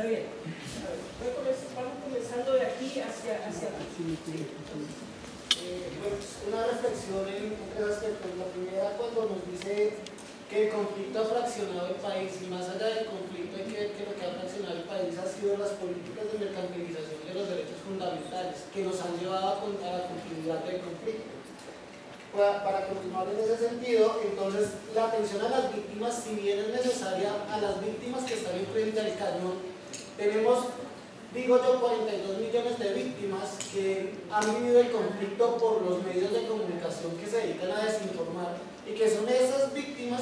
Está bien. Vamos comenzando de aquí hacia aquí. Pues una reflexión en tres aspectos. La primera, cuando nos dice que el conflicto ha fraccionado el país, y más allá del conflicto, que lo que ha fraccionado el país ha sido las políticas de mercantilización de los derechos fundamentales que nos han llevado a la continuidad del conflicto. Para continuar en ese sentido, entonces la atención a las víctimas, si bien es necesaria, a las víctimas que están enfrente al cañón, tenemos, digo yo, 42 millones de víctimas que han vivido el conflicto por los medios de comunicación que se dedican a desinformar, y que son esas víctimas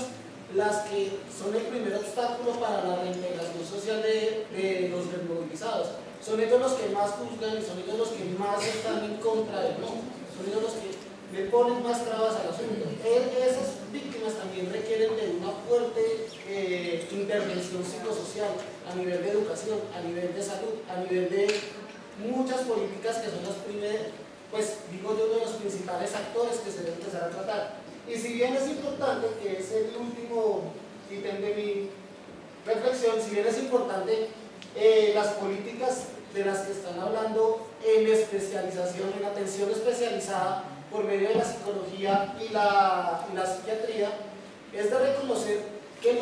las que son el primer obstáculo para la reintegración social de los desmovilizados. Son ellos los que más juzgan y son ellos los que más están en contra del no, son ellos los que le ponen más trabas al asunto. Esas víctimas también requieren de una fuerte intervención psicosocial a nivel de educación, a nivel de salud, a nivel de muchas políticas que son las primeras, pues digo yo, de los principales actores que se deben empezar a tratar. Y si bien es importante, que es el último ítem de mi reflexión, si bien es importante las políticas de las que están hablando en especialización, en atención especializada por medio de la psicología y la psiquiatría, es de reconocer que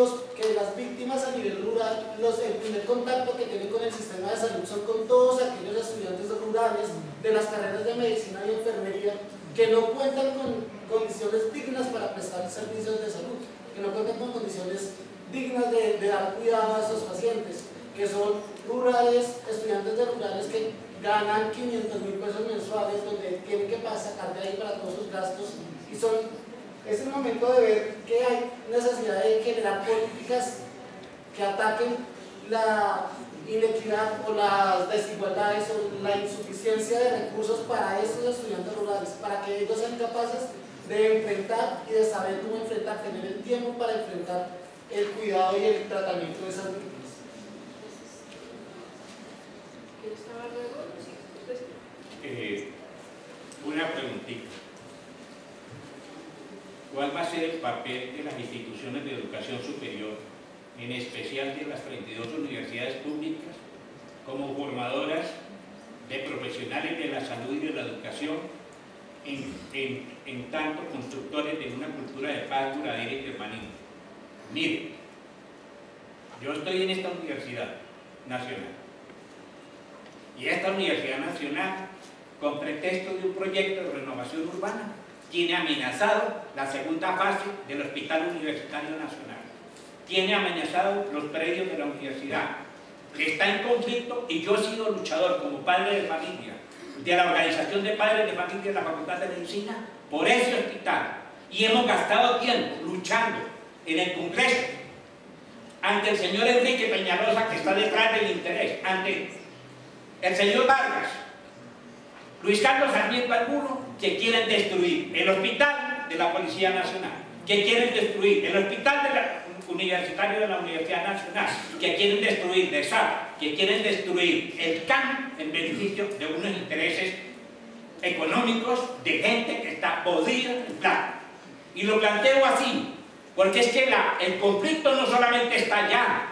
las víctimas a nivel rural, el primer contacto que tienen con el sistema de salud son con todos aquellos estudiantes rurales de las carreras de medicina y enfermería que no cuentan con condiciones dignas para prestar servicios de salud, que no cuentan con condiciones dignas de dar cuidado a esos pacientes, que son rurales, estudiantes de rurales que ganan 500.000 pesos mensuales, donde tienen que sacar de ahí para todos sus gastos, y es el momento de ver que hay necesidad de generar políticas que ataquen la inequidad o las desigualdades o la insuficiencia de recursos para esos estudiantes rurales, para que ellos sean capaces de enfrentar y de saber cómo enfrentar, tener el tiempo para enfrentar el cuidado y el tratamiento de esas víctimas. Una preguntita. ¿Cuál va a ser el papel de las instituciones de educación superior, en especial de las 32 universidades públicas, como formadoras de profesionales de la salud y de la educación, en tanto constructores de una cultura de paz duradera y permanente? Mire, yo estoy en esta Universidad Nacional, y esta Universidad Nacional, con pretexto de un proyecto de renovación urbana, tiene amenazado la segunda fase del Hospital Universitario Nacional, tiene amenazado los predios de la universidad, está en conflicto, y yo he sido luchador como padre de familia de la Organización de Padres de Familia de la Facultad de Medicina por ese hospital, y hemos gastado tiempo luchando en el Congreso ante el señor Enrique Peñalosa, que está detrás del interés, ante el señor Vargas, Luis Carlos Sarmiento Angulo, que quieren destruir el hospital de la Policía Nacional, que quieren destruir el hospital universitario de la Universidad Nacional, que quieren destruir el SAP, que quieren destruir el CAN en beneficio de unos intereses económicos de gente que está podrida en plata. Y lo planteo así, porque es que el conflicto no solamente está allá.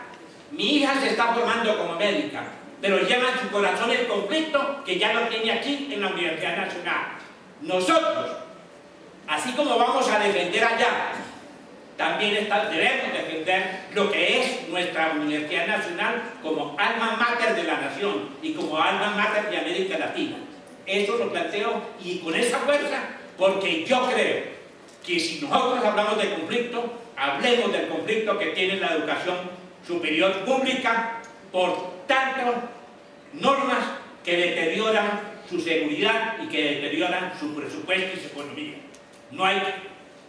Mi hija se está formando como médica, pero lleva en su corazón el conflicto que ya lo tiene aquí en la Universidad Nacional. Nosotros, así como vamos a defender allá, también debemos defender lo que es nuestra Universidad Nacional como alma mater de la nación y como alma mater de América Latina. Eso lo planteo, y con esa fuerza, porque yo creo que si nosotros hablamos de conflicto, hablemos del conflicto que tiene la educación superior pública por tantas normas que deterioran su seguridad y que deterioran su presupuesto y su economía. No hay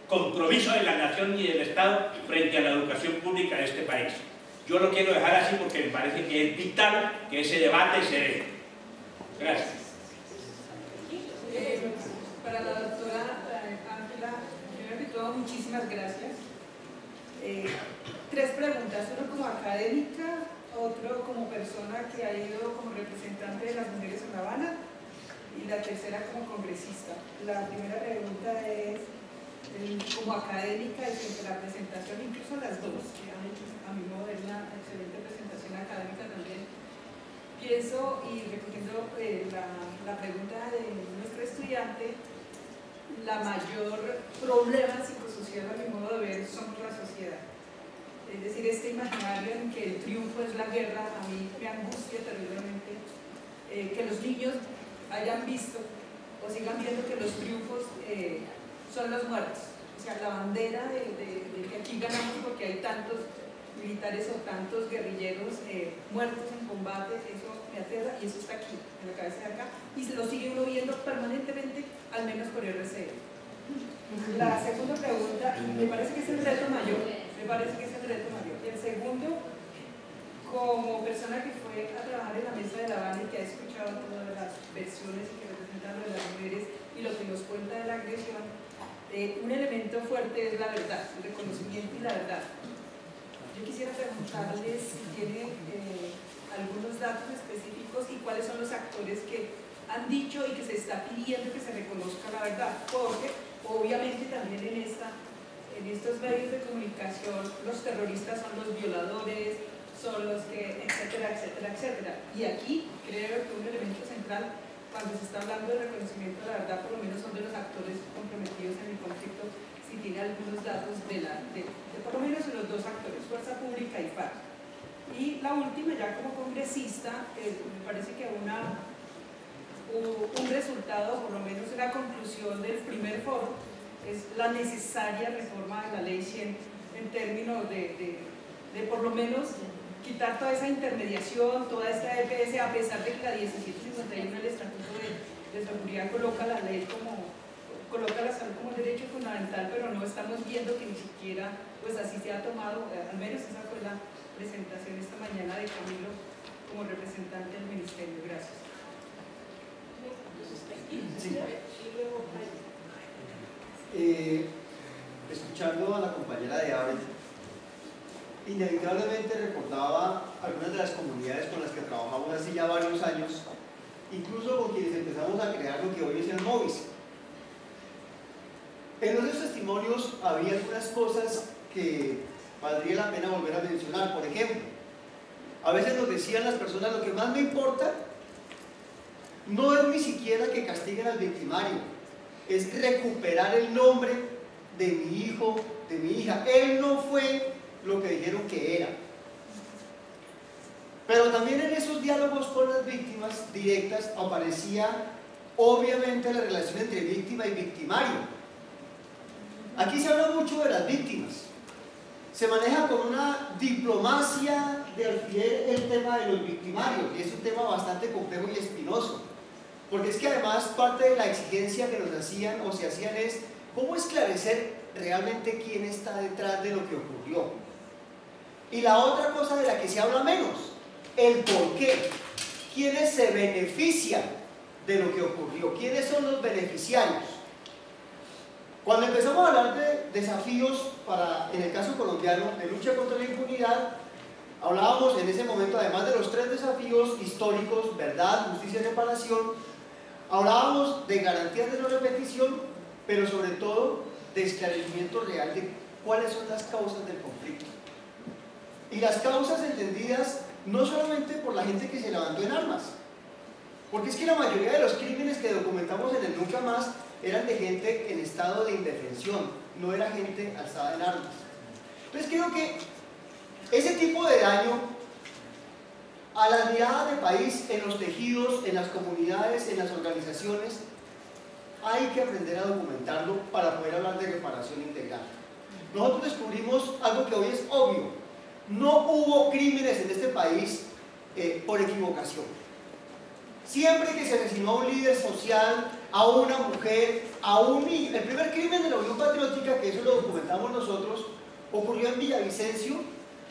compromiso de la nación ni del Estado frente a la educación pública de este país. Yo lo quiero dejar así porque me parece que es vital que ese debate se dé. Gracias. Para la doctora Ángela, primero que todo, muchísimas gracias. Tres preguntas, uno como académica, otro como persona que ha ido como representante de las mujeres en La Habana, y la tercera como congresista. La primera pregunta es, como académica, desde la presentación, incluso las dos, que han hecho a mi modo de una excelente presentación académica también, pienso, y recogiendo la pregunta de nuestro estudiante, la mayor problema psicosocial, a mi modo de ver, somos la sociedad. Es decir, este imaginario en que el triunfo es la guerra, a mí me angustia terriblemente que los niños hayan visto o sigan viendo que los triunfos son los muertos. O sea, la bandera de que aquí ganamos porque hay tantos militares o tantos guerrilleros muertos en combate, eso me aterra y eso está aquí, en la cabeza de acá, y se lo sigue uno viendo permanentemente, al menos por RCE. La segunda pregunta, me parece que es el reto mayor, Y el segundo, como persona que fue a trabajar en la mesa de La Habana y que ha escuchado todas las versiones que representan de las mujeres y lo que nos cuenta de la agresión, un elemento fuerte es la verdad, el reconocimiento y la verdad. Yo quisiera preguntarles si tienen algunos datos específicos y cuáles son los actores que han dicho y que se está pidiendo que se reconozca la verdad, porque obviamente también en estos medios de comunicación los terroristas son los violadores, son los que, etcétera, etcétera, etcétera. Y aquí creo que un elemento central cuando se está hablando de reconocimiento de la verdad, por lo menos son de los actores comprometidos en el conflicto, si tiene algunos datos de por lo menos de los dos actores, Fuerza Pública y FARC. Y la última, ya como congresista, me parece que un resultado, por lo menos la conclusión del primer foro, es la necesaria reforma de la Ley 100 en términos de por lo menos quitar toda esa intermediación, toda esta EPS, a pesar de que la 1751 del Estatuto de Seguridad coloca la ley coloca la salud como un derecho fundamental, pero no estamos viendo que ni siquiera pues así se ha tomado, al menos esa fue la presentación esta mañana de Camilo como representante del Ministerio. Gracias. Escuchando a la compañera de Abre, inevitablemente recordaba algunas de las comunidades con las que trabajamos hace ya varios años, incluso con quienes empezamos a crear lo que hoy es el MOVIS. En esos testimonios había algunas cosas que valdría la pena volver a mencionar. Por ejemplo, a veces nos decían las personas: lo que más me importa no es ni siquiera que castiguen al victimario, es recuperar el nombre de mi hijo, de mi hija. Él no fue lo que dijeron que era. Pero también en esos diálogos con las víctimas directas aparecía obviamente la relación entre víctima y victimario. Aquí se habla mucho de las víctimas, se maneja con una diplomacia de alfiler el tema de los victimarios, y es un tema bastante complejo y espinoso, porque es que además parte de la exigencia que nos hacían o se hacían es cómo esclarecer realmente quién está detrás de lo que ocurrió. Y la otra cosa de la que se habla menos, el por qué, quiénes se benefician de lo que ocurrió, quiénes son los beneficiarios. Cuando empezamos a hablar de desafíos en el caso colombiano, de lucha contra la impunidad, hablábamos en ese momento, además de los 3 desafíos históricos: verdad, justicia y reparación, hablábamos de garantías de no repetición, pero sobre todo de esclarecimiento real de cuáles son las causas del conflicto. Y las causas entendidas no solamente por la gente que se levantó en armas, porque es que la mayoría de los crímenes que documentamos en el Nunca Más eran de gente en estado de indefensión, no era gente alzada en armas. Entonces creo que ese tipo de daño a las miradas del país, en los tejidos, en las comunidades, en las organizaciones, hay que aprender a documentarlo para poder hablar de reparación integral. Nosotros descubrimos algo que hoy es obvio: no hubo crímenes en este país por equivocación. Siempre que se asesinó a un líder social, a una mujer, a un niño, el primer crimen de la Unión Patriótica, que eso lo documentamos nosotros, ocurrió en Villavicencio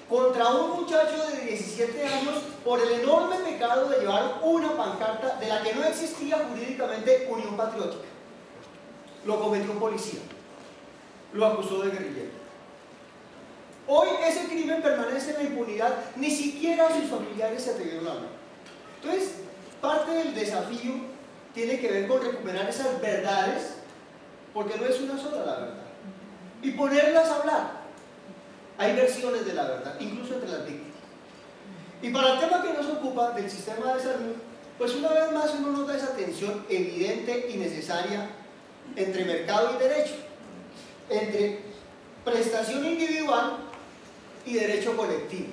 contra un muchacho de 17 años por el enorme pecado de llevar una pancarta de la que no existía jurídicamente Unión Patriótica. Lo cometió un policía, lo acusó de guerrillero. Hoy ese crimen permanece en la impunidad, ni siquiera sus familiares se atrevieron a hablar. Entonces, parte del desafío tiene que ver con recuperar esas verdades, porque no es una sola la verdad, y ponerlas a hablar. Hay versiones de la verdad, incluso entre las víctimas. Y para el tema que nos ocupa, ocupa del sistema de salud, pues una vez más uno nota esa tensión evidente y necesaria entre mercado y derecho, entre prestación individual y derecho colectivo.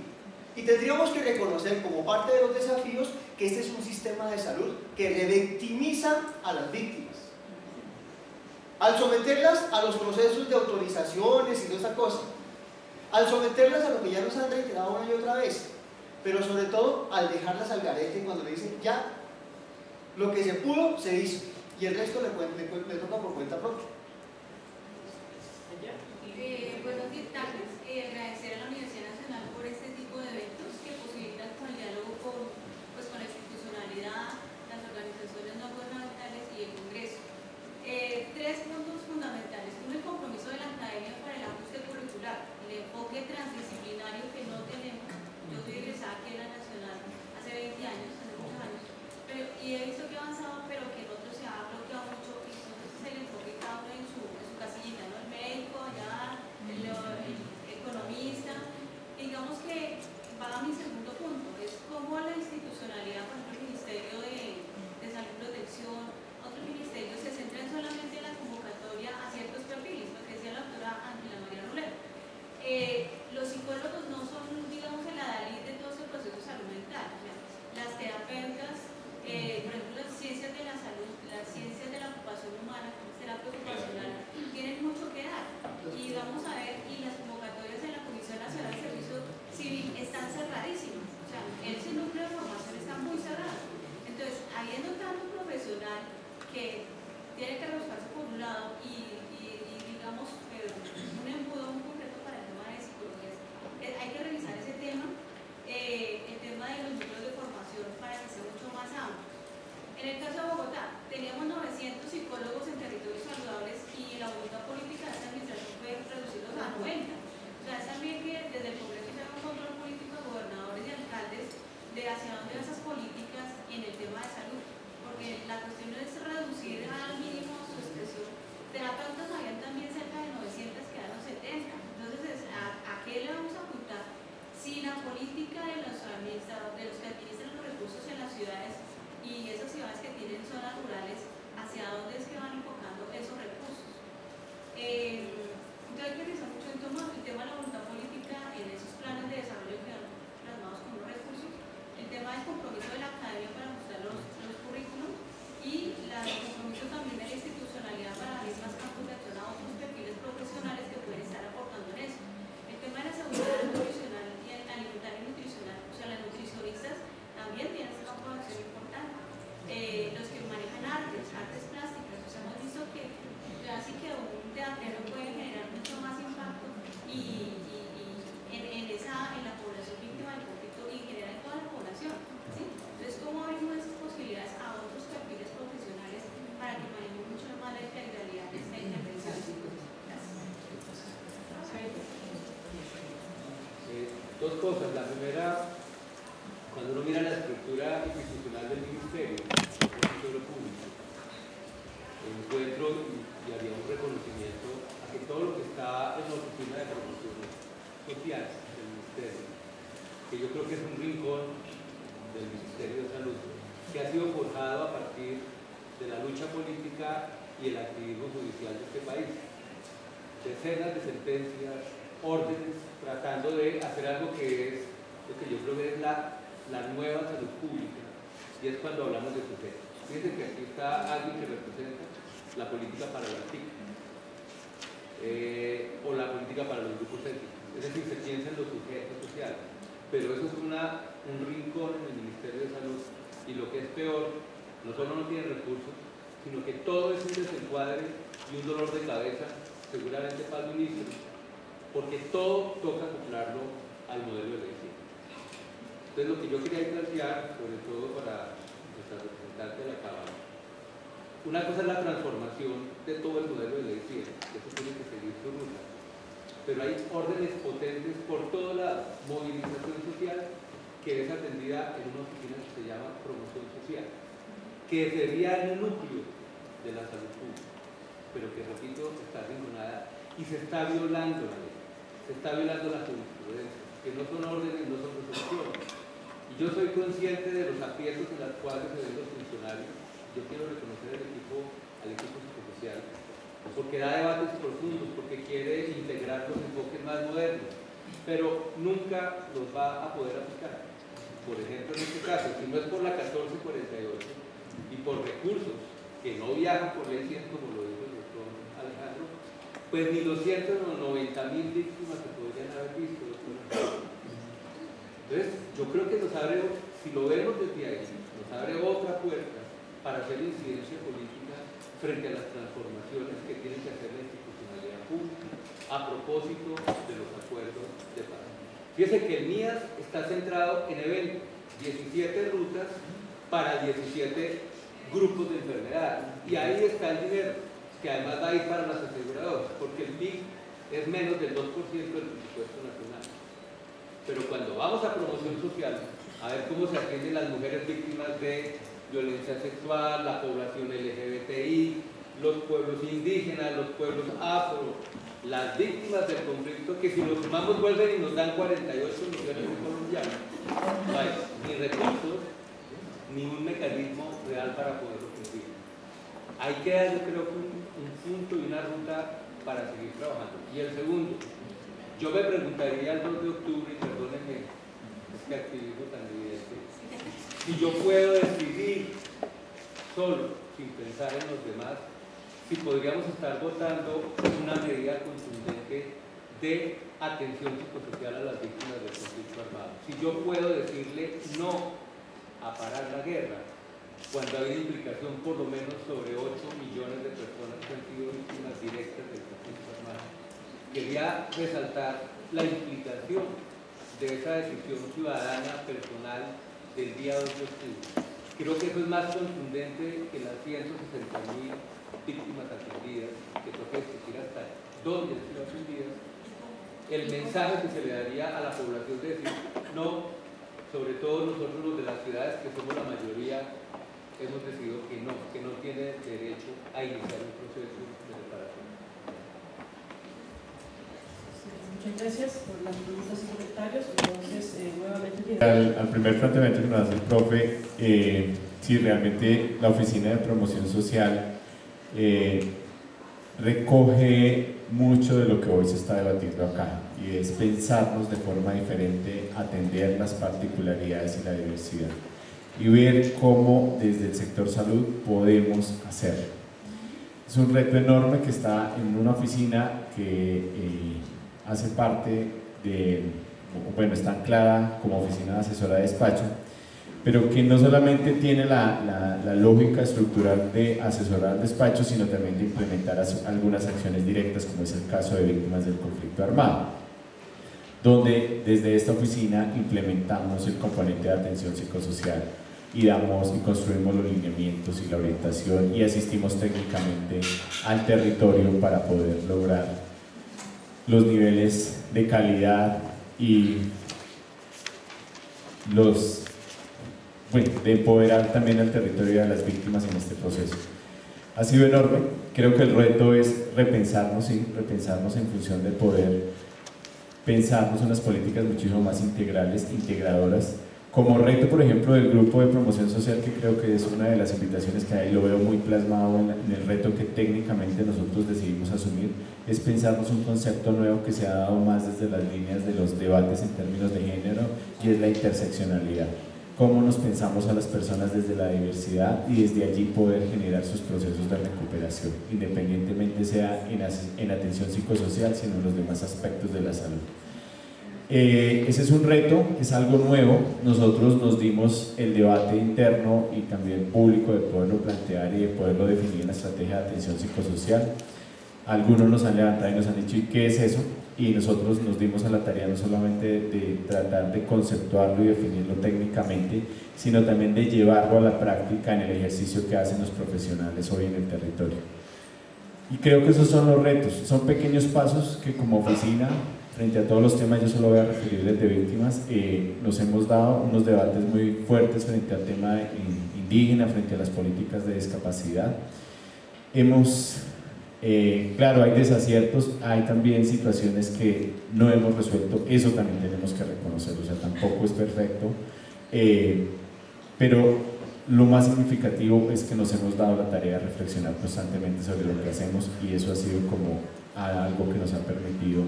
Y tendríamos que reconocer como parte de los desafíos que este es un sistema de salud que revictimiza a las víctimas. Al someterlas a los procesos de autorizaciones y toda esta cosa, al someterlas a lo que ya nos han reiterado una y otra vez, pero sobre todo al dejarlas al garete cuando le dicen ya, lo que se pudo se hizo y el resto le toca por cuenta propia. Buenos tardes, agradecer a la Universidad Nacional por este tipo de eventos que posibilitan con el diálogo con la institucionalidad, las organizaciones no gubernamentales y el Congreso. Tres puntos fundamentales. Uno, el compromiso de la academia para el ajuste curricular, el enfoque transdisciplinario que no tenemos. Yo soy egresada aquí en la Nacional hace 20 años, hace muchos años, y he visto que ha avanzado, pero que en otros se ha bloqueado mucho, y entonces es el enfoque cada uno en su casillita, ¿no? El médico, allá, el economista. Digamos que va a mi segundo punto, es cómo la institucionalidad, por ejemplo, el Ministerio de Salud y Protección, otros ministerios se centran solamente en la convocatoria a ciertos perfiles, lo que decía la doctora Ángela María Rolero. Los psicólogos no son, digamos, el adalid de todo ese proceso de salud mental. O sea, las terapeutas, por ejemplo, las ciencias de la salud, las ciencias de la ocupación humana, como es terapia ocupacional, tienen mucho que dar. Y vamos a ver, y las convocatorias de la Comisión Nacional de Servicio Civil están cerradísimas. O sea, ese núcleo de formación está muy cerrado. Entonces, habiendo tanto profesional que tiene que rebuscarse por un lado y digamos, un empujón concreto para el tema de psicología, hay que revisar ese tema, el tema de los núcleos de formación para que sea mucho más amplio. En el caso de Bogotá, teníamos 900 psicólogos en territorios saludables y la voluntad política de esta administración fue reducirlos a 90. O sea, es también que desde el Congreso se haga un control político de gobernadores y alcaldes de hacia dónde van esas políticas en el tema de salud. Porque la cuestión no es reducir al mínimo su expresión. Terapeutas habían también cerca de 900, quedaron 70. Entonces, ¿a qué le vamos a apuntar si la política de los administradores, de los que administran los recursos en las ciudades y esas ciudades que tienen zonas rurales, hacia dónde es que van enfocando esos recursos? Entonces hay que revisar mucho el tema de la voluntad política en esos planes de desarrollo que van plasmados con los recursos, el tema del compromiso de la academia para ajustar los currículos y el compromiso también de la institucionalidad para abrir más campos de acción a otros perfiles profesionales que pueden estar aportando en eso. El tema de la seguridad nutricional y alimentaria y nutricional, o sea, las nutricionistas también tienen ese campo de acción importante. Los que manejan artes plásticas, o sea, hemos visto que así que un teatrero puede generar mucho más impacto en la población víctima del conflicto y en general en toda la población, ¿sí? Entonces, ¿cómo abrimos esas posibilidades a otros perfiles profesionales para que manejemos mucho más la integralidad de esta intervención? Dos cosas. La primera, cuando uno mira la estructura institucional del Ministerio Público, encuentro y haría un reconocimiento a que todo lo que está en la oficina de promoción social del Ministerio, que yo creo que es un rincón del Ministerio de Salud, que ha sido forjado a partir de la lucha política y el activismo judicial de este país. Decenas de sentencias, órdenes, tratando de hacer algo que es lo que yo creo que es la nueva salud pública, y es cuando hablamos de sujetos. Fíjense que aquí está alguien que representa la política para las TIC o la política para los grupos étnicos. Es decir, se piensa en los sujetos sociales, pero eso es un rincón en el Ministerio de Salud, y lo que es peor, no solo no tiene recursos, sino que todo es un desencuadre y un dolor de cabeza, seguramente para el ministro, porque todo toca acoplarlo al modelo de ley. Entonces, lo que yo quería plantear, sobre todo para nuestra representante de la Cámara, una cosa es la transformación de todo el modelo de ley 100, eso tiene que seguir su ruta, pero hay órdenes potentes por toda la movilización social que es atendida en una oficina que se llama promoción social, que sería el núcleo de la salud pública, pero que, repito, está arrinconada y se está violando la ley, se está violando la jurisprudencia, que no son órdenes, no son resoluciones. Y yo soy consciente de los aprietos en los cuales se ven los funcionarios. Yo quiero reconocer al equipo psicosocial, porque da debates profundos, porque quiere integrar los enfoques más modernos, pero nunca los va a poder aplicar. Por ejemplo, en este caso, si no es por la 1448 y por recursos que no viajan por ley 100, como lo dijo el doctor Alejandro, pues ni los 190.000 víctimas se podrían haber visto, doctor. Entonces, yo creo que nos abre, si lo vemos desde ahí, nos abre otra puerta para hacer incidencia política frente a las transformaciones que tiene que hacer la institucionalidad pública a propósito de los acuerdos de paz. Fíjese que el MIAS está centrado en eventos, 17 rutas para 17 grupos de enfermedad, y ahí está el dinero, que además va a ir para las aseguradoras, porque el PIB es menos del 2% del presupuesto nacional. Pero cuando vamos a promoción social, a ver cómo se atienden las mujeres víctimas de violencia sexual, la población LGBTI, los pueblos indígenas, los pueblos afro, las víctimas del conflicto, que si los sumamos vuelven y nos dan 48 millones de colombianos. No hay ni recursos, ni un mecanismo real para poderlo cumplir. Hay que dar, yo creo, un punto y una ruta para seguir trabajando. Y el segundo, yo me preguntaría el 2 de octubre, y perdónenme este activismo tan evidente, si yo puedo decidir solo, sin pensar en los demás, si podríamos estar votando una medida contundente de atención psicosocial a las víctimas del conflicto armado. Si yo puedo decirle no a parar la guerra, cuando hay una implicación por lo menos sobre 8 millones de personas que han sido víctimas directas del conflicto armado. Quería resaltar la implicación de esa decisión ciudadana, personal, del día 2 de octubre. Creo que eso es más contundente que las 160.000 víctimas atendidas, que toca discutir hasta dónde han sido atendidas, el mensaje que se le daría a la población de decir no, sobre todo nosotros los de las ciudades, que somos la mayoría, hemos decidido que no tiene derecho a iniciar un proceso de reparación. Muchas gracias por las preguntas y comentarios. Entonces, nuevamente tiene... Al primer planteamiento que nos hace el profe, si realmente la Oficina de Promoción Social recoge mucho de lo que hoy se está debatiendo acá, y es pensarnos de forma diferente, atender las particularidades y la diversidad, y ver cómo desde el sector salud podemos hacerlo. Es un reto enorme que está en una oficina que hace parte de, bueno, está anclada como oficina asesora de despacho, pero que no solamente tiene la lógica estructural de asesorar despacho, sino también de implementar algunas acciones directas, como es el caso de víctimas del conflicto armado, donde desde esta oficina implementamos el componente de atención psicosocial y construimos los lineamientos y la orientación, y asistimos técnicamente al territorio para poder lograr los niveles de calidad y de empoderar también al territorio y a las víctimas en este proceso. Ha sido enorme. Creo que el reto es repensarnos en función de poder pensarnos unas políticas muchísimo más integrales, integradoras. Como reto, por ejemplo, del grupo de promoción social, que creo que es una de las invitaciones que hay, lo veo muy plasmado en el reto que técnicamente nosotros decidimos asumir, es pensarnos un concepto nuevo que se ha dado más desde las líneas de los debates en términos de género, y es la interseccionalidad. Cómo nos pensamos a las personas desde la diversidad, y desde allí poder generar sus procesos de recuperación, independientemente sea en atención psicosocial, sino en los demás aspectos de la salud. Ese es un reto, es algo nuevo. Nosotros nos dimos el debate interno y también público de poderlo plantear y de poderlo definir en la estrategia de atención psicosocial. Algunos nos han levantado y nos han dicho, ¿y qué es eso? Y nosotros nos dimos a la tarea no solamente de tratar de conceptuarlo y definirlo técnicamente, sino también de llevarlo a la práctica en el ejercicio que hacen los profesionales hoy en el territorio. Y creo que esos son los retos, son pequeños pasos que como oficina, frente a todos los temas, yo solo voy a referirles de víctimas, nos hemos dado unos debates muy fuertes frente al tema indígena, frente a las políticas de discapacidad. Claro, hay desaciertos, hay también situaciones que no hemos resuelto, eso también tenemos que reconocer, o sea, tampoco es perfecto, pero lo más significativo es que nos hemos dado la tarea de reflexionar constantemente sobre lo que hacemos, y eso ha sido como algo que nos ha permitido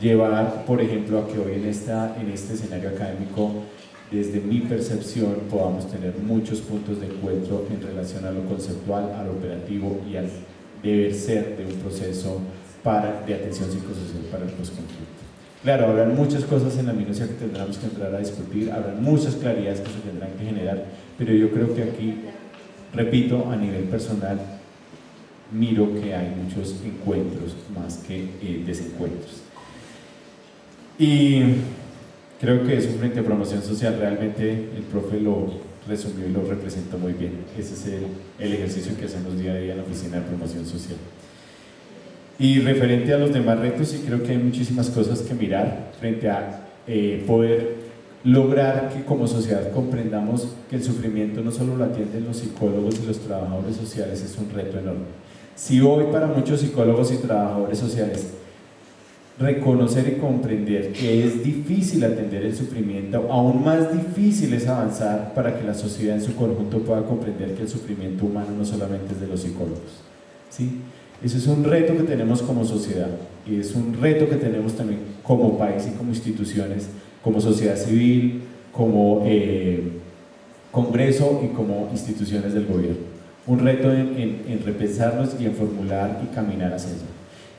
llevar, por ejemplo, a que hoy en este escenario académico, desde mi percepción, podamos tener muchos puntos de encuentro en relación a lo conceptual, a lo operativo y al deber ser de un proceso de atención psicosocial para el posconflicto. Claro, habrán muchas cosas en la minucia que tendremos que entrar a discutir, habrán muchas claridades que se tendrán que generar, pero yo creo que aquí, repito, a nivel personal, miro que hay muchos encuentros más que desencuentros. Y creo que es un frente de promoción social, realmente el profe lo resumió y lo representó muy bien. Ese es el ejercicio que hacemos día a día en la Oficina de Promoción Social. Y referente a los demás retos, sí creo que hay muchísimas cosas que mirar frente a poder lograr que como sociedad comprendamos que el sufrimiento no solo lo atienden los psicólogos y los trabajadores sociales, es un reto enorme. Si hoy para muchos psicólogos y trabajadores sociales reconocer y comprender que es difícil atender el sufrimiento, aún más difícil es avanzar para que la sociedad en su conjunto pueda comprender que el sufrimiento humano no solamente es de los psicólogos, ¿sí? Eso es un reto que tenemos como sociedad, y es un reto que tenemos también como país y como instituciones, como sociedad civil, como Congreso y como instituciones del gobierno. Un reto en repensarnos y en formular y caminar hacia ello.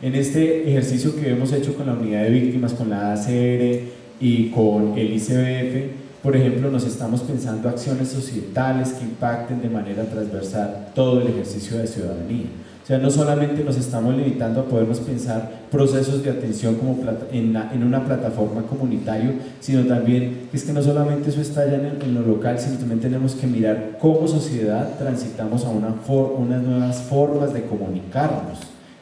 En este ejercicio que hemos hecho con la unidad de víctimas, con la ACR y con el ICBF, por ejemplo, nos estamos pensando acciones societales que impacten de manera transversal todo el ejercicio de ciudadanía. O sea, no solamente nos estamos limitando a podernos pensar procesos de atención como en una plataforma comunitaria, sino también es que no solamente eso está ya en lo local, sino también tenemos que mirar cómo sociedad transitamos a unas nuevas formas de comunicarnos.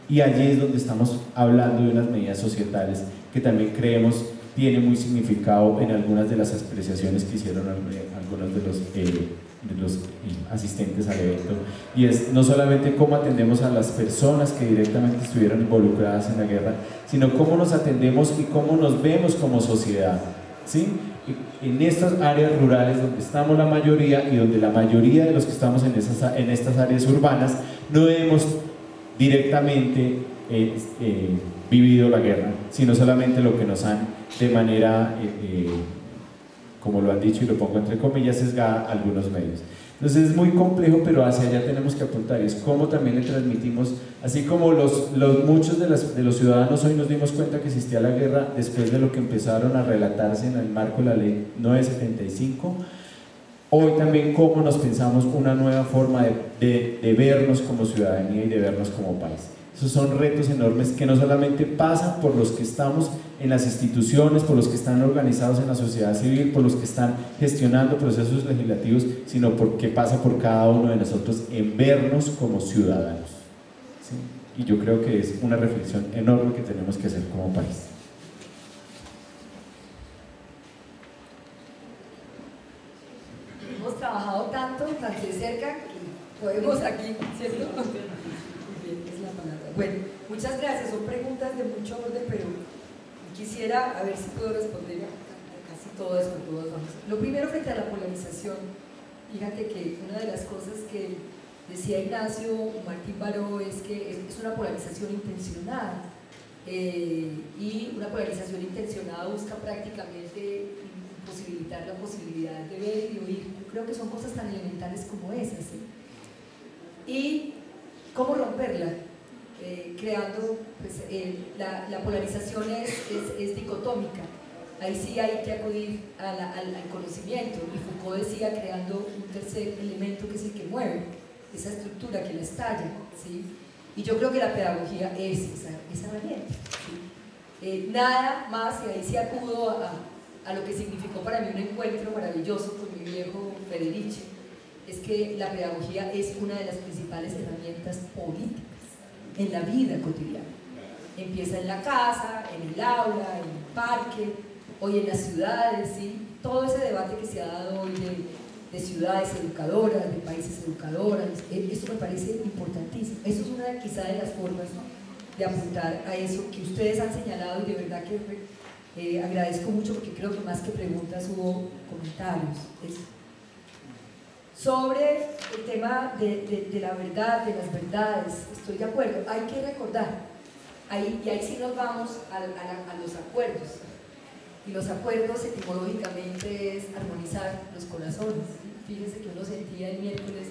Y allí es donde estamos hablando de unas medidas societales que también creemos tiene muy significado en algunas de las apreciaciones que hicieron algunos de los asistentes al evento, y es no solamente cómo atendemos a las personas que directamente estuvieron involucradas en la guerra, sino cómo nos atendemos y cómo nos vemos como sociedad, ¿sí? En estas áreas rurales donde estamos la mayoría y donde la mayoría de los que estamos en estas áreas urbanas no hemos directamente vivido la guerra, sino solamente lo que nos han de manera, como lo han dicho y lo pongo entre comillas, sesgada algunos medios. Entonces es muy complejo, pero hacia allá tenemos que apuntar, y es como también le transmitimos, así como muchos de los ciudadanos hoy nos dimos cuenta que existía la guerra después de lo que empezaron a relatarse en el marco de la ley 975, hoy también cómo nos pensamos una nueva forma de vernos como ciudadanía y de vernos como país. Esos son retos enormes que no solamente pasan por los que estamos en las instituciones, por los que están organizados en la sociedad civil, por los que están gestionando procesos legislativos, sino porque pasa por cada uno de nosotros en vernos como ciudadanos, ¿sí? Y yo creo que es una reflexión enorme que tenemos que hacer como país. Hemos trabajado tanto de cerca que podemos aquí, ¿cierto? Es la palabra. Bueno, muchas gracias, son preguntas de mucho orden, pero quisiera a ver si puedo responder a casi todo eso. Lo primero, frente a la polarización, fíjate que una de las cosas que decía Ignacio Martín Baró es que es una polarización intencionada, y una polarización intencionada busca prácticamente imposibilitar la posibilidad de ver y oír. Yo creo que son cosas tan elementales como esas, ¿sí? Y ¿cómo romperla? Creando, pues, la polarización es dicotómica, ahí sí hay que acudir al conocimiento, y Foucault decía creando un tercer elemento que es el que mueve, esa estructura que la estalla, ¿sí? Y yo creo que la pedagogía es esa variante, ¿sí? Nada más, y ahí sí acudo a lo que significó para mí un encuentro maravilloso con mi viejo Federici, es que la pedagogía es una de las principales herramientas políticas en la vida cotidiana. Empieza en la casa, en el aula, en el parque, hoy en las ciudades, ¿sí? Todo ese debate que se ha dado hoy de ciudades educadoras, de países educadoras, esto me parece importantísimo. Eso es quizá de las formas, ¿no?, de apuntar a eso que ustedes han señalado, y de verdad que agradezco mucho porque creo que más que preguntas hubo comentarios. Sobre el tema de la verdad, de las verdades, estoy de acuerdo. Hay que recordar, y ahí sí nos vamos a los acuerdos. Y los acuerdos etimológicamente es armonizar los corazones. Fíjense que uno sentía el miércoles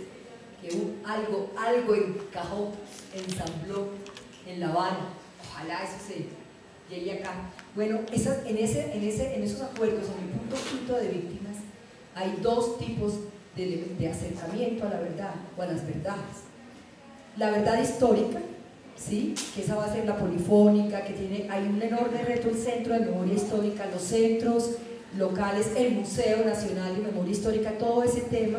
que algo encajó, ensambló en La Habana. Ojalá eso se llegue acá. Bueno, en esos acuerdos, en el punto quinto de víctimas, hay dos tipos de acercamiento a la verdad o a las verdades. La verdad histórica, ¿sí? Que esa va a ser la polifónica, hay un enorme reto, el Centro de Memoria Histórica, los centros locales, el Museo Nacional de Memoria Histórica, todo ese tema,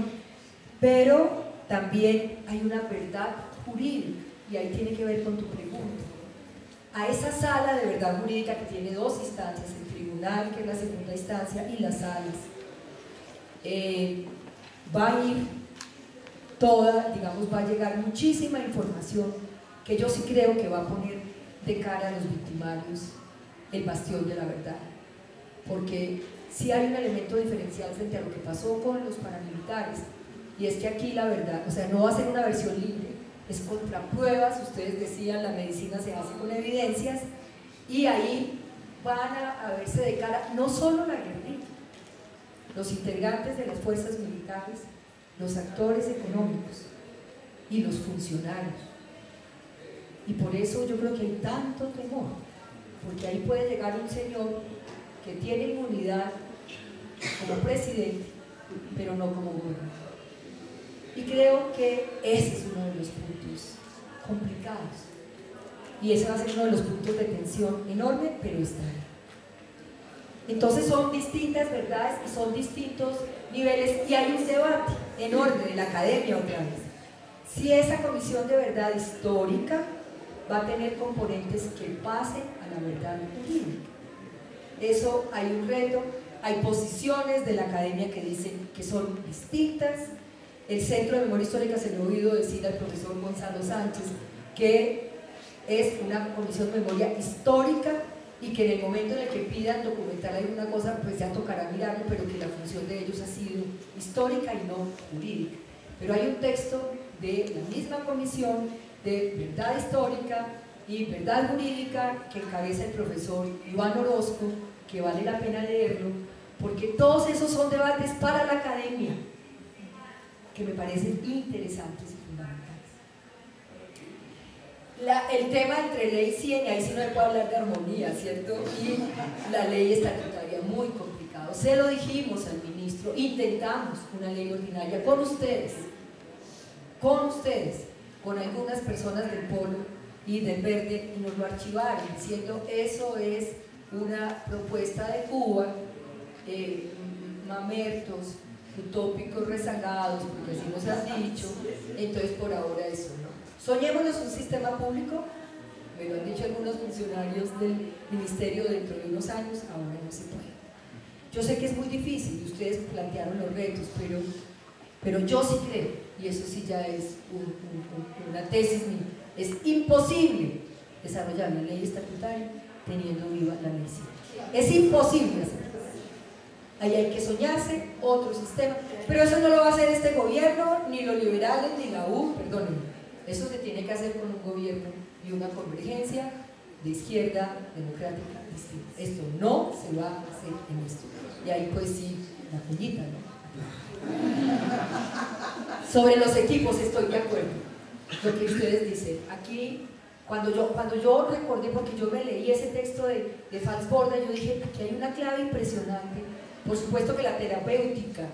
pero también hay una verdad jurídica, y ahí tiene que ver con tu pregunta. A esa sala de verdad jurídica que tiene dos instancias, el tribunal, que es la segunda instancia, y las salas, va a ir toda, digamos, va a llegar muchísima información que yo sí creo que va a poner de cara a los victimarios el bastión de la verdad, porque sí hay un elemento diferencial frente a lo que pasó con los paramilitares, y es que aquí la verdad, o sea, no va a ser una versión libre, es contra pruebas. Ustedes decían, la medicina se hace con evidencias, y ahí van a verse de cara no solo la guerrilla, los integrantes de las fuerzas militares, los actores económicos y los funcionarios. Y por eso yo creo que hay tanto temor, porque ahí puede llegar un señor que tiene inmunidad como presidente, pero no como gobernador. Y creo que ese es uno de los puntos complicados. Y ese va a ser uno de los puntos de tensión enorme, pero está ahí. Entonces son distintas verdades y son distintos niveles, y hay un debate enorme de la academia otra vez. Si esa comisión de verdad histórica va a tener componentes que pasen a la verdad jurídica. Eso hay un reto, hay posiciones de la academia que dicen que son distintas. El Centro de Memoria Histórica, se lo he oído decir al profesor Gonzalo Sánchez, que es una comisión de memoria histórica, y que en el momento en el que pidan documentar alguna cosa, pues ya tocará mirarlo, pero que la función de ellos ha sido histórica y no jurídica. Pero hay un texto de la misma comisión de verdad histórica y verdad jurídica que encabeza el profesor Iván Orozco, que vale la pena leerlo, porque todos esos son debates para la academia que me parecen interesantes y fundamentales. El tema entre ley 100, y ahí sí no se puede hablar de armonía, ¿cierto? Y la ley estatutaria, muy complicado. Se lo dijimos al ministro, intentamos una ley ordinaria con ustedes, con algunas personas del Polo y del Verde, y nos lo archivaron, diciendo eso es una propuesta de Cuba, mamertos, utópicos rezagados, porque así nos han dicho, entonces por ahora eso no. Soñémonos un sistema público, me lo han dicho algunos funcionarios del ministerio, dentro de unos años, ahora no se puede. Yo sé que es muy difícil, y ustedes plantearon los retos, pero yo sí creo, y eso sí ya es una tesis mía, es imposible desarrollar una ley estatutaria teniendo viva la ley civil. Es imposible hacerlo. Ahí hay que soñarse otro sistema, pero eso no lo va a hacer este gobierno, ni los liberales, ni la U, perdónenme. Eso se tiene que hacer con un gobierno y una convergencia de izquierda democrática distinta. Esto no se va a hacer en esto. Y ahí pues sí, la puñita, ¿no? Sobre los equipos estoy de acuerdo. Lo que ustedes dicen. Aquí, cuando yo recordé, porque yo me leí ese texto de Falsborda, yo dije, aquí hay una clave impresionante. Por supuesto que la terapéutica,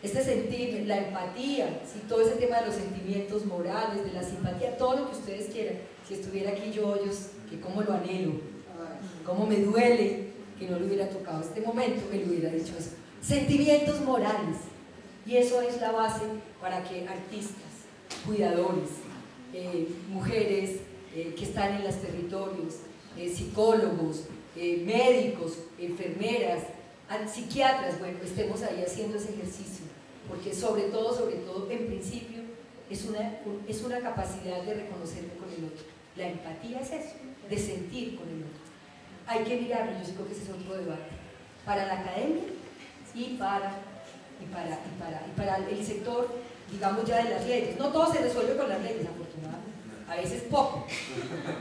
este sentir, la empatía, ¿sí? Todo ese tema de los sentimientos morales, de la simpatía, todo lo que ustedes quieran. Si estuviera aquí Yoyos, que cómo lo anhelo, cómo me duele que no le hubiera tocado este momento, me le hubiera dicho eso. Sentimientos morales, y eso es la base para que artistas, cuidadores, mujeres que están en los territorios, psicólogos, médicos, enfermeras, psiquiatras, bueno, estemos ahí haciendo ese ejercicio, porque sobre todo, en principio, es una capacidad de reconocerme con el otro. La empatía es eso, de sentir con el otro. hay que mirarlo, yo creo que ese es otro debate, para la academia y para el sector, digamos ya de las leyes. No todo se resuelve con las leyes, afortunadamente, a veces poco.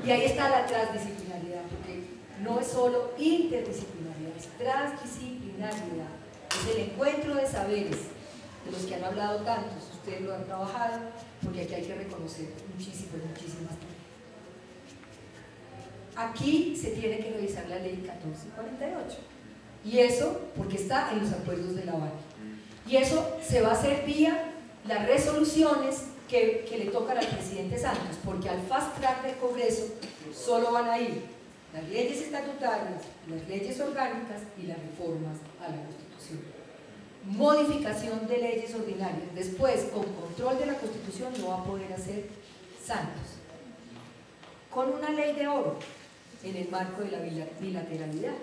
Y ahí está la transdisciplinaridad, porque no es solo interdisciplinaridad, es transdisciplinaridad. Es el encuentro de saberes, de los que han hablado tantos, ustedes lo han trabajado, porque aquí hay que reconocer muchísimas cosas. Aquí se tiene que revisar la ley 1448, y eso porque está en los acuerdos de La Habana, y eso se va a hacer vía las resoluciones que le tocan al presidente Santos, porque al fast track del Congreso solo van a ir las leyes estatutarias, las leyes orgánicas y las reformas a la Constitución. Modificación de leyes ordinarias después, con control de la Constitución, no va a poder hacer Santos, con una ley de oro en el marco de la bilateralidad.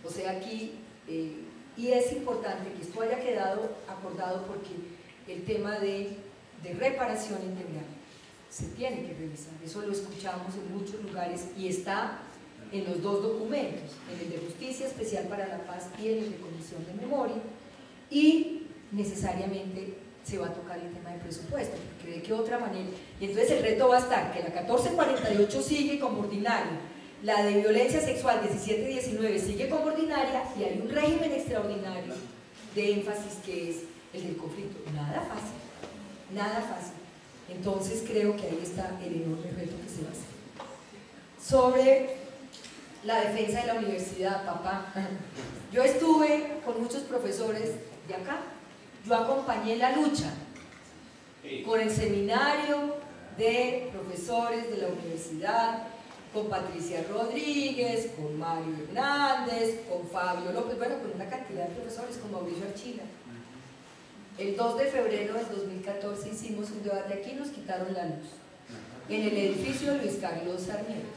O sea, aquí, y es importante que esto haya quedado acordado, porque el tema de reparación integral se tiene que revisar. Eso lo escuchamos en muchos lugares y está en los dos documentos, en el de Justicia Especial para la Paz y en el de Comisión de Memoria, y necesariamente se va a tocar el tema de presupuesto, porque de qué otra manera. Y entonces el reto va a estar que la 1448 sigue como ordinaria, la de violencia sexual 17-19 sigue como ordinaria, y hay un régimen extraordinario de énfasis que es el del conflicto. Nada fácil, nada fácil. Entonces creo que ahí está el enorme reto que se va a hacer. Sobre la defensa de la universidad, papá, yo estuve con muchos profesores de acá, yo acompañé la lucha con el seminario de profesores de la universidad, con Patricia Rodríguez, con Mario Hernández, con Fabio López, bueno, con una cantidad de profesores, con Mauricio Archila. El 2 de febrero del 2014 hicimos un debate aquí y nos quitaron la luz, en el edificio de Luis Carlos Sarmiento.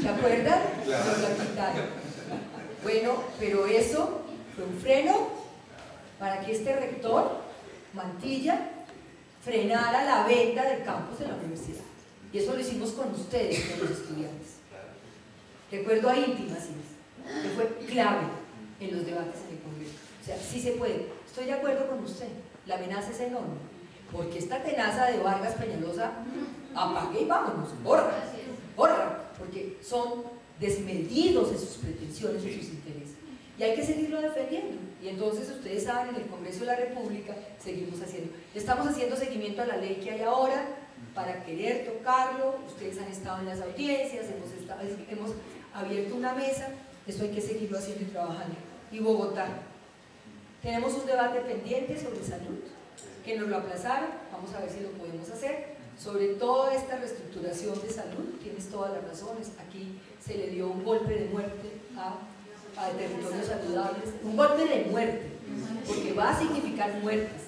¿Se acuerdan? Nos la quitaron. Bueno, pero eso fue un freno para que este rector, Mantilla, frenara la venta del campus de la universidad. Y eso lo hicimos con ustedes, con los estudiantes. Recuerdo a íntimas, que fue clave en los debates en el Congreso. O sea, sí se puede. Estoy de acuerdo con usted. La amenaza es enorme. Porque esta tenaza de Vargas Peñalosa, apague y vámonos, borra, porque son desmedidos en sus pretensiones y sus intereses. Y hay que seguirlo defendiendo. Y entonces ustedes saben, en el Congreso de la República seguimos haciendo. Estamos haciendo seguimiento a la ley que hay ahora para querer tocarlo. Ustedes han estado en las audiencias, hemos abierto una mesa. Eso hay que seguirlo haciendo y trabajando. Y Bogotá, tenemos un debate pendiente sobre salud, que nos lo aplazaron, vamos a ver si lo podemos hacer, sobre toda esta reestructuración de salud. Tienes todas las razones, aquí se le dio un golpe de muerte a territorios saludables, un golpe de muerte, porque va a significar muertes.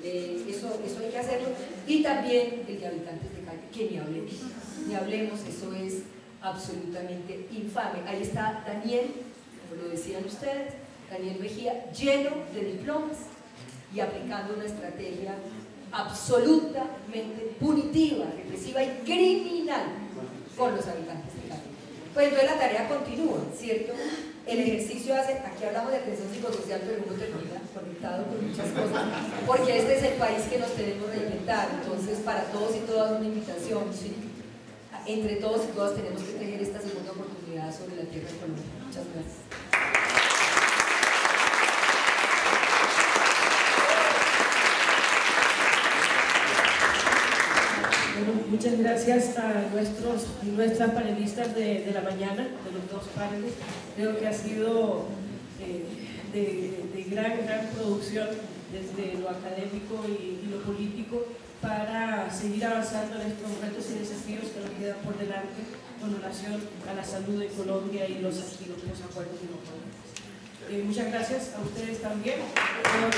Eso hay que hacerlo. Y también el de habitantes de calle, que ni hablemos, eso es absolutamente infame. Ahí está Daniel, como lo decían ustedes, Daniel Mejía, lleno de diplomas y aplicando una estrategia absolutamente punitiva, represiva y criminal con los habitantes de calle. Pues entonces la tarea continúa, ¿cierto? El ejercicio hace, aquí hablamos de atención psicosocial, pero uno termina conectado con muchas cosas, porque este es el país que nos tenemos que reinventar. Entonces, para todos y todas una invitación, ¿sí? Entre todos y todas tenemos que tejer esta segunda oportunidad sobre la tierra de Colombia. Muchas gracias. Bueno, muchas gracias a nuestras panelistas de la mañana, de los dos paneles. Creo que ha sido de gran producción desde lo académico y lo político para seguir avanzando en estos retos y desafíos que nos quedan por delante con relación a la salud de Colombia y los acuerdos y los acuerdos. Muchas gracias a ustedes también por